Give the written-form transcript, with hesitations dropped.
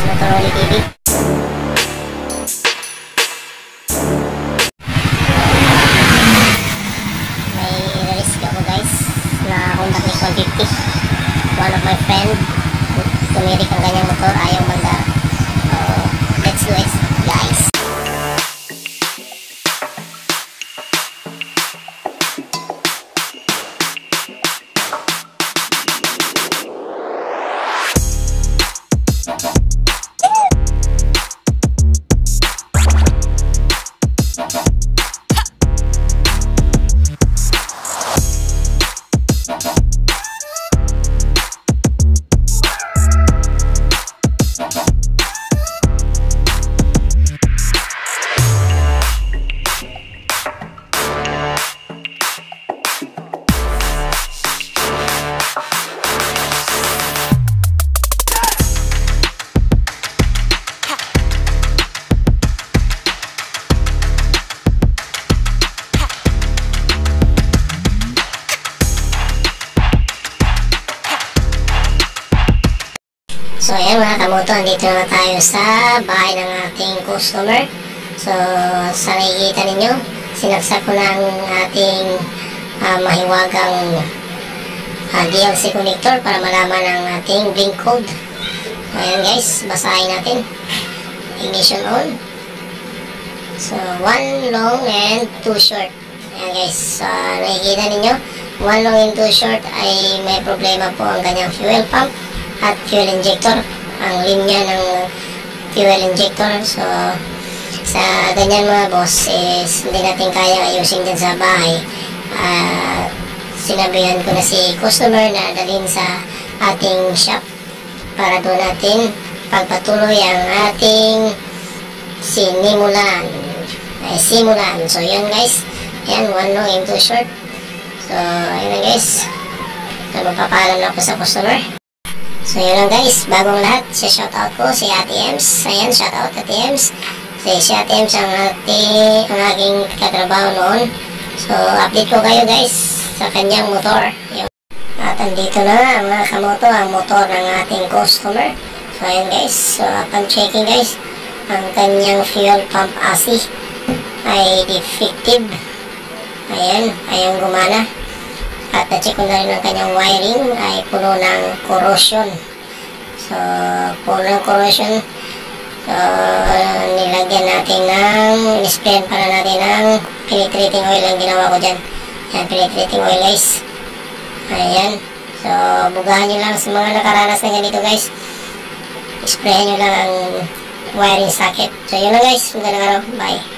Motoroli TV. May risk ako guys na Honda Click 150. One of my friend tumirik ang kanyang motor, ayaw manda. Let's do it guys. So ayan mga kamoto, andito na tayo sa bahay ng ating customer. So sa nakikita ninyo, sinaksak ko na ang ating mahiwagang DLC connector para malaman ang ating blink code. So ayan guys, basahin natin. Ignition on. So 1 long and 2 short. Ayan guys, nakikita ninyo, 1 long and 2 short ay may problema po ang kanyang fuel pump at fuel injector, ang linya ng fuel injector. So sa ganyan mga boss is hindi natin kaya ayusin din sa bahay. Sinabihan ko na si customer na dalhin sa ating shop para doon natin pagpatuloy ang ating simulan. So yun guys, yan 1 long and 2 short. So ayun guys, so magpapaalam na ako sa customer. So yun lang guys, bagong lahat, shoutout ko si Ate Ems. Ayan, shoutout Ate Ems. Si Ate Ems ang aking katrabaho noon. So update ko kayo guys sa kanyang motor. At andito na mga kamoto, ang motor ng ating customer. So ayan guys, so upon checking guys, ang kanyang fuel pump AC ay defective. Ayan, ayaw gumana. At na-check ko na rin ang kanyang wiring ay puno ng corrosion. So, puno ng corrosion. So, nilagyan natin in-sprayan para natin ng penetrating oil ang ginawa ko dyan. Ayan, penetrating oil guys. Ayan. So, bugahan nyo lang sa mga nakaranas na ganito guys. Sprayan nyo lang ang wiring socket. So, yun lang guys. Magandang araw. Bye.